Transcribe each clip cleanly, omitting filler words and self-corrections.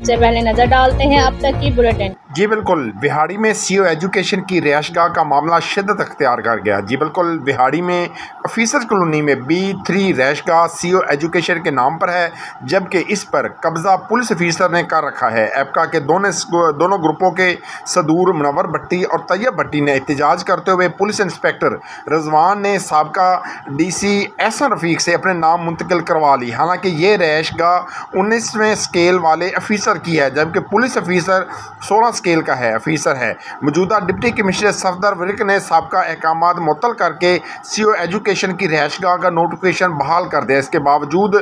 से पहले नजर डालते हैं अब तक की बुलेटिन। जी बिल्कुल, बिहाड़ी में सीओ एजुकेशन की रिहायशगाह का मामला शिद्दत अख्तियार कर गया। जी बिल्कुल, बिहाड़ी में ऑफिसर कॉलोनी में B3 रिहायशगाह सीओ एजुकेशन के नाम पर है, जबकि इस पर कब्जा पुलिस ऑफिसर ने कर रखा है। एपका के दोनों ग्रुपों के सदूर मुनव्वर भट्टी और तैयब भट्टी ने एहतजाज करते हुए पुलिस इंस्पेक्टर रजवान ने साबका DC एहसन रफीक से अपने नाम मुंतकिल करवा ली। हालांकि ये रिहायशगाह 19वें स्केल वाले ऑफिसर की है, जबकि पुलिस ऑफिसर 16 स्केल का है ऑफिसर है। मौजूदा डिप्टी कमिश्नर सफदर वरिक ने साबका अहकामात मुअत्तल करके सीओ एजुकेशन की रिहायशगाह का नोटिफिकेशन बहाल कर दिया। इसके बावजूद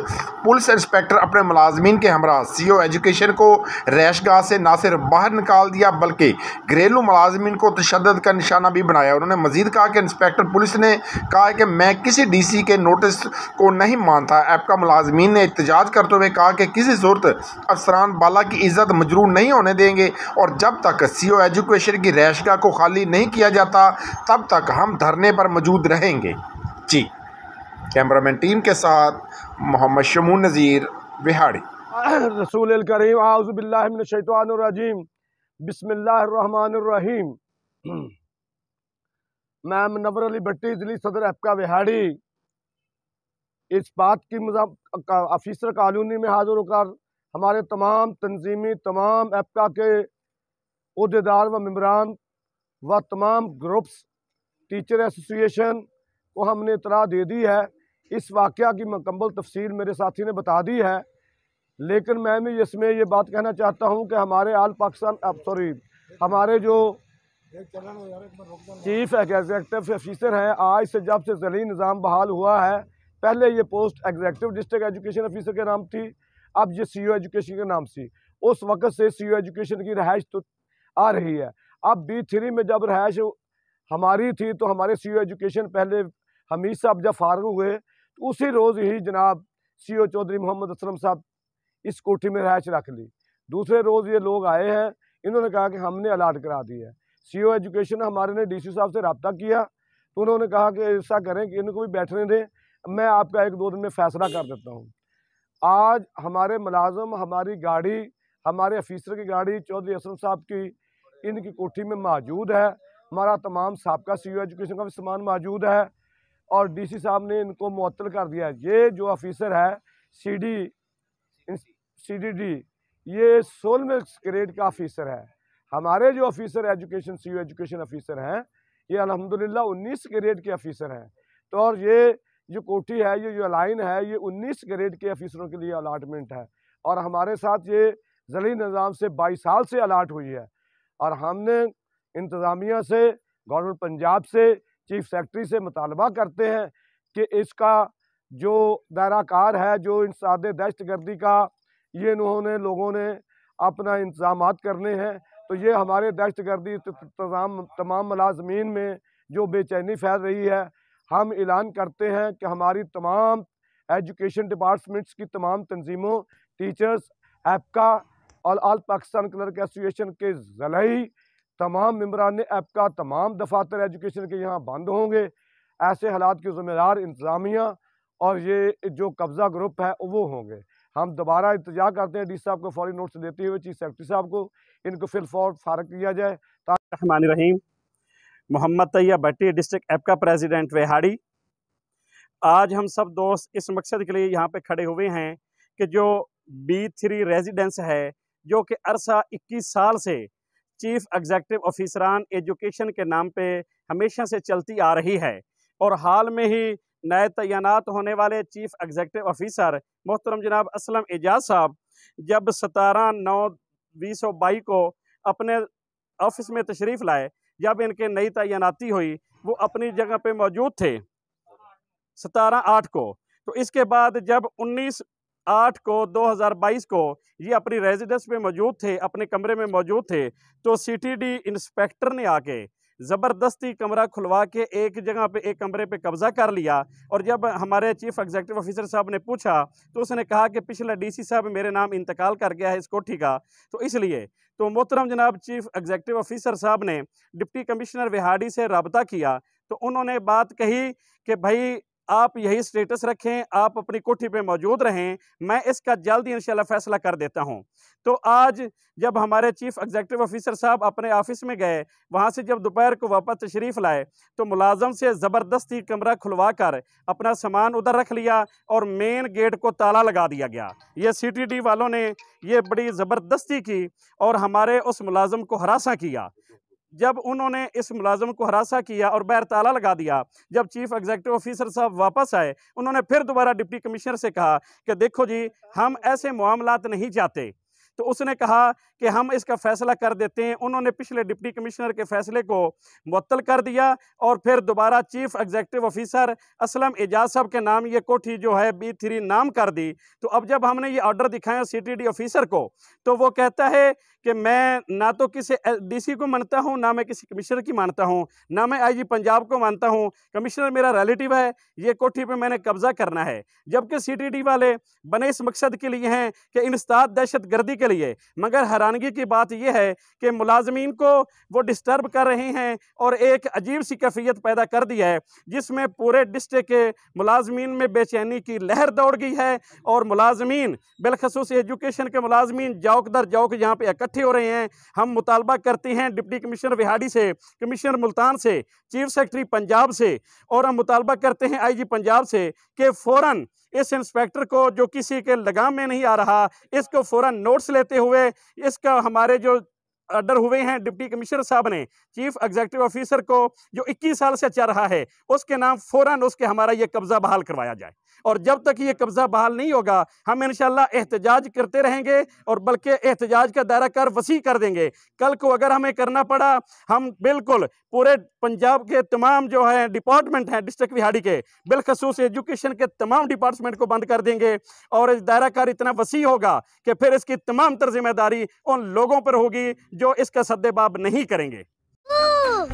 पुलिस इंस्पेक्टर अपने मुलाजमीन के हमरा सीओ एजुकेशन को रिहायशगाह से न सिर्फ बाहर निकाल दिया, बल्कि घरेलू मुलाजमीन को तशद्दुद का निशाना भी बनाया। उन्होंने मजीद कहा कि इंस्पेक्टर पुलिस ने कहा है कि मैं किसी DC के नोटिस को नहीं मानता। एपका मुलाजमीन ने एहतजाज करते हुए कहा कि किसी सूरत अफसरान बाला की इज्जत मजरूह नहीं होने देंगे और जब तक सीओ एजुकेशन की रिहायशगाह को खाली नहीं किया जाता तब तक हम धरने पर मौजूद रहेंगे। जी, कैमरामैन टीम के साथ मोहम्मद शमून नज़ीर, बिहाड़ी। रसूल करीम आऊज़ु बिल्लाहि मिनश शैतानिर रजीम, बिस्मिल्लाहिर रहमानिर रहीम। मैं मुनव्वर अली भट्टी, जिली सदर एपका बिहाड़ी, इस बात की ऑफिसर कॉलोनी में हाजिर होकर हमारे तमाम तंजीमी, तमाम एपका के उहदेदार व मेम्बरान व तमाम ग्रुप्स, टीचर एसोसिएशन को हमने इतला दे दी है। इस वाक़या की मुकम्मल तफसील मेरे साथी ने बता दी है, लेकिन मैं भी इसमें ये बात कहना चाहता हूँ कि हमारे हमारे जो चीफ एग्जीक्यूटिव ऑफिसर हैं, आज से जब से ज़ली निज़ाम बहाल हुआ है, पहले ये post executive district education officer के नाम थी, अब ये सीओ एजुकेशन के नाम थी। उस वक़्त से सीओ एजुकेशन की रहाइश तो आ रही है। अब B3 में जब रहाइश हमारी थी तो हमारे सीओ एजुकेशन पहले हमीद साहब जब फारग हुए तो उसी रोज़ ही जनाब सीओ चौधरी मोहम्मद असलम साहब इस कोठी में रहाइश रख ली। दूसरे रोज़ ये लोग आए हैं, इन्होंने कहा कि हमने अलाट करा दी है। सीओ एजुकेशन हमारे ने DC साहब से रब्ता किया तो उन्होंने कहा कि ऐसा करें कि इनको भी बैठने दें, मैं आपका 1-2 दिन में फ़ैसला कर देता हूँ। आज हमारे मुलाजम, हमारी गाड़ी, हमारे ऑफिसर की गाड़ी चौधरी असलम साहब की इनकी कोठी में मौजूद है। हमारा तमाम साबका सीओ एजुकेशन का भी सामान मौजूद है और DC साहब ने इनको मुअत्तल कर दिया। ये जो ऑफिसर है CDD, ये 16वें ग्रेड का ऑफिसर है। हमारे जो officer education CO education officer हैं, ये अल्हम्दुलिल्लाह 19 ग्रेड के ऑफिसर हैं। तो और ये जो कोठी है, ये जो लाइन है, ये 19 ग्रेड के ऑफिसरों के लिए अलाटमेंट है और हमारे साथ ये ज़ली निज़ाम से 22 साल से अलाट हुई है। और हमने इंतज़ामिया से, गवर्नमेंट पंजाब से, चीफ सेक्रेटरी से मुतालबा करते हैं कि इसका जो दायराकार है, जो इंसादे दहशतगर्दी का ये इन्होंने लोगों ने अपना इंतज़ामात करने हैं, तो ये हमारे दहशतगर्दी तमाम मुलाजमीन में जो बेचैनी फैल रही है, हम ऐलान करते हैं कि हमारी तमाम एजुकेशन डिपार्टमेंट्स की तमाम तंजीमों, टीचर्स, एपका और ऑल पाकिस्तान क्लर्क एसोसिएशन के ज़लाई तमाम मेम्बरान एपका, तमाम दफातर एजुकेशन के यहाँ बंद होंगे। ऐसे हालात की ज़िम्मेदार इंतज़ामिया और ये जो कब्ज़ा ग्रुप है वो होंगे। हम दोबारा इंतजार करते हैं DC साहब को फौरी नोटिस देते हुए चीफ सेक्रेटरी साहब को इनको फिलफौर फारग किया जाए। रहमान रहीम। मोहम्मद तैयब भट्टी, डिस्ट्रिक्ट एपका प्रेसिडेंट बिहाड़ी। आज हम सब दोस्त इस मकसद के लिए यहाँ पे खड़े हुए हैं कि जो B3 रेजिडेंस है, जो कि अरसा 21 साल से चीफ एग्जीक्यूटिव ऑफिसरान एजुकेशन के नाम पे हमेशा से चलती आ रही है और हाल में ही नए तैनात होने वाले चीफ एग्जीक्यूटिव ऑफिसर मोहतरम जनाब असलम एजाज साहब जब 17/9/2022 को अपने ऑफिस में तशरीफ़ लाए, जब इनके नई तैनाती हुई, वो अपनी जगह पे मौजूद थे 17/8 को। तो इसके बाद जब 19/8 को 2022 को ये अपनी रेजिडेंस में मौजूद थे, अपने कमरे में मौजूद थे, तो CTD इंस्पेक्टर ने आके ज़बरदस्ती कमरा खुलवा के एक जगह पे, एक कमरे पे कब्ज़ा कर लिया। और जब हमारे चीफ एग्जीक्यूटिव ऑफिसर साहब ने पूछा तो उसने कहा कि पिछला DC साहब मेरे नाम इंतकाल कर गया है इस कोठी का, तो इसलिए तो मोहतरम जनाब चीफ एग्जीक्यूटिव ऑफिसर साहब ने डिप्टी कमिश्नर बिहाड़ी से रब्ता किया तो उन्होंने बात कही कि भाई आप यही स्टेटस रखें, आप अपनी कोठी पे मौजूद रहें, मैं इसका जल्द ही इंशाल्लाह फैसला कर देता हूं। तो आज जब हमारे चीफ एग्जीक्यूटिव ऑफिसर साहब अपने ऑफिस में गए, वहां से जब दोपहर को वापस तशरीफ लाए तो मुलाजम से ज़बरदस्ती कमरा खुलवा कर अपना सामान उधर रख लिया और मेन गेट को ताला लगा दिया गया। ये CTD वालों ने ये बड़ी ज़बरदस्ती की और हमारे उस मुलाजम को हरासा किया। जब उन्होंने इस मुलाजम को हरासा किया और बाहर ताला लगा दिया, जब चीफ एग्जीक्यूटिव ऑफिसर साहब वापस आए, उन्होंने फिर दोबारा डिप्टी कमिश्नर से कहा कि देखो जी, हम ऐसे मामलात नहीं चाहते। तो उसने कहा कि हम इसका फैसला कर देते हैं। उन्होंने पिछले डिप्टी कमिश्नर के फैसले को मुअत्तल कर दिया और फिर दोबारा chief executive officer Aslam Ejaz साहब के नाम ये कोठी जो है B3 नाम कर दी। तो अब जब हमने ये ऑर्डर दिखाया CTD ऑफिसर को, तो वो कहता है कि मैं ना तो किसी DC को मानता हूँ, ना मैं किसी कमिश्नर की मानता हूँ, ना मैं IG पंजाब को मानता हूँ। कमिश्नर मेरा रिलेटिव है, ये कोठी पे मैंने कब्जा करना है। जबकि CTD वाले बने इस मकसद के लिए हैं कि इंसदाद दहशत गर्दी के लिए। मगर हैरानगी की बात यह है कि मुलाजमीन को वो डिस्टर्ब कर रहे हैं और एक अजीब सी कैफियत पैदा कर दी है, जिसमें पूरे डिस्ट्रिक्ट के मुलाजमीन में बेचैनी की लहर दौड़ गई है। और मुलाजमीन, बिलखसूस एजुकेशन के मुलाजमीन जौक दर जौक यहाँ पे इकट्ठे हो रहे हैं। हम मुतालबा करते हैं डिप्टी कमिश्नर विहाड़ी से, कमिश्नर मुल्तान से, चीफ सेक्रेटरी पंजाब से, और हम मुतालबा करते हैं IG पंजाब से कि फ़ौरन इस इंस्पेक्टर को जो किसी के लगाम में नहीं आ रहा, इसको फ़ौरन नोट्स लेते हुए इसका हमारे जो ऑर्डर हुए हैं डिप्टी कमिश्नर साहब ने चीफ एग्जीक्यूटिव ऑफिसर को जो 21 साल से चल रहा है, उसके नाम फ़ौरन उसके हमारा ये कब्जा बहाल करवाया जाए। और जब तक ये कब्जा बहाल नहीं होगा, हम इंशाल्लाह एहतजाज करते रहेंगे और बल्कि एहतजाज का दायरा कार वसी कर देंगे। कल को अगर हमें करना पड़ा, हम बिल्कुल पूरे पंजाब के तमाम जो है डिपार्टमेंट हैं डिस्ट्रिक्ट विहाड़ी के, बिलखसूस एजुकेशन के तमाम डिपार्टमेंट को बंद कर देंगे। और इस दायरा कार इतना वसी होगा कि फिर इसकी तमाम तर जिम्मेदारी उन लोगों पर होगी जो इसका सद्देबाब नहीं करेंगे।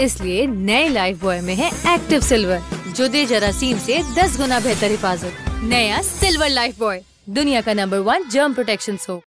इसलिए नए लाइफ बॉय में है एक्टिव सिल्वर, जो दे जरासीम से 10 गुना बेहतर हिफाजत। नया सिल्वर लाइफ बॉय, दुनिया का नंबर 1 जर्म प्रोटेक्शन सोप।